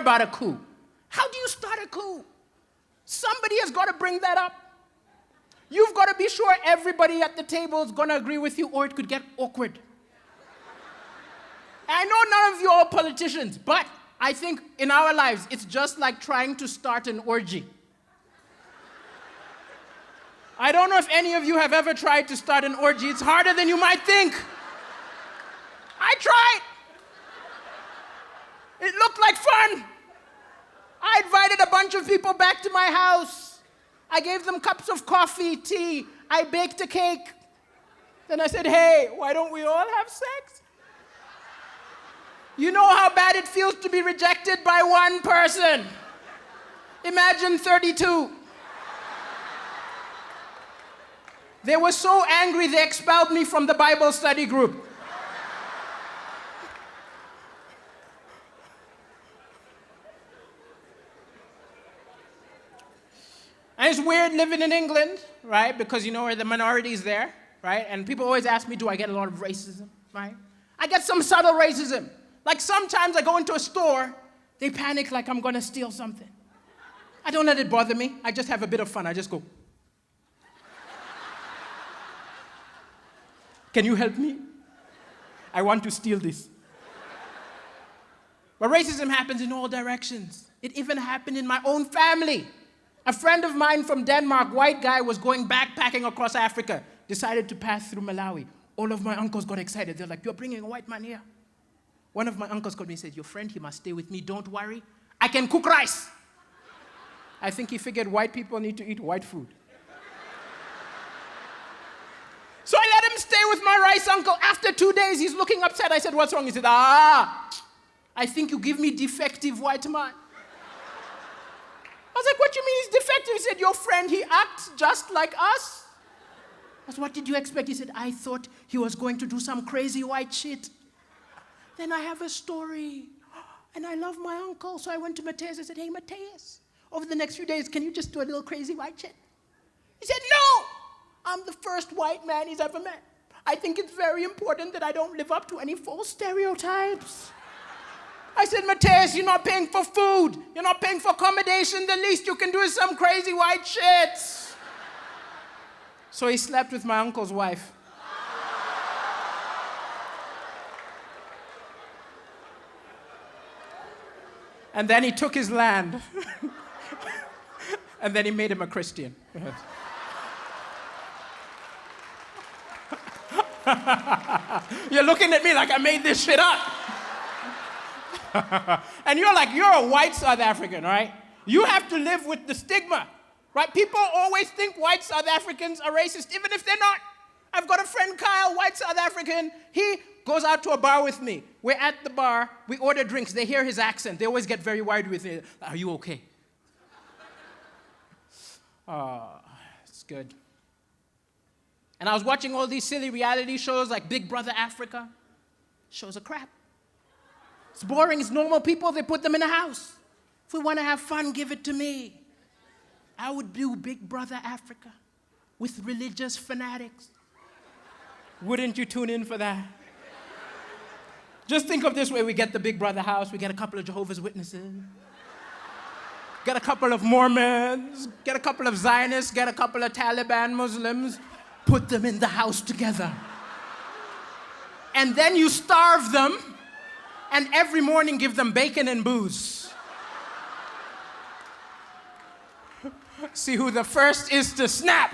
about a coup. How do you start a coup? Somebody has got to bring that up. You've got to be sure everybody at the table is going to agree with you, or it could get awkward. I know none of you are politicians, but I think in our lives, it's just like trying to start an orgy. I don't know if any of you have ever tried to start an orgy. It's harder than you might think. I tried. It looked like fun. I invited a bunch of people back to my house. I gave them cups of coffee, tea. I baked a cake. Then I said, hey, why don't we all have sex? You know how bad it feels to be rejected by one person. Imagine 32. They were so angry they expelled me from the Bible study group. And it's weird living in England, right? Because you know where the minorities there, right? And people always ask me, do I get a lot of racism, right? I get some subtle racism. Like sometimes I go into a store, they panic like I'm gonna steal something. I don't let it bother me. I just have a bit of fun. I just go, can you help me? I want to steal this. But racism happens in all directions. It even happened in my own family. A friend of mine from Denmark, white guy, was going backpacking across Africa, decided to pass through Malawi. All of my uncles got excited. They're like, you're bringing a white man here. One of my uncles called me and said, your friend, he must stay with me. Don't worry. I can cook rice. I think he figured white people need to eat white food. So I let him stay with my rice uncle. After 2 days, he's looking upset. I said, what's wrong? He said, I think you give me defective white man. I was like, what do you mean he's defective? He said, your friend, he acts just like us. I said, what did you expect? He said, I thought he was going to do some crazy white shit. Then I have a story. And I love my uncle. So I went to Mateus. I said, hey, Mateus, over the next few days, can you just do a little crazy white shit? He said, no, I'm the first white man he's ever met. I think it's very important that I don't live up to any false stereotypes. I said, Mateus, you're not paying for food. You're not paying for accommodation. The least you can do is some crazy white shit. So he slept with my uncle's wife. And then he took his land. And then he made him a Christian. You're looking at me like I made this shit up. And you're like, you're a white South African, right? You have to live with the stigma, right? People always think white South Africans are racist, even if they're not. I've got a friend, Kyle, white South African. He goes out to a bar with me. We're at the bar. We order drinks. They hear his accent. They always get very worried with me. Are you okay? It's good. And I was watching all these silly reality shows like Big Brother Africa. Shows are crap. It's boring. It's normal people. They put them in a house. If we want to have fun, give it to me. I would do Big Brother Africa with religious fanatics. Wouldn't you tune in for that? Just think of this way. We get the Big Brother house. We get a couple of Jehovah's Witnesses. Get a couple of Mormons. Get a couple of Zionists. Get a couple of Taliban Muslims. Put them in the house together. And then you starve them. And every morning give them bacon and booze. See who the first is to snap.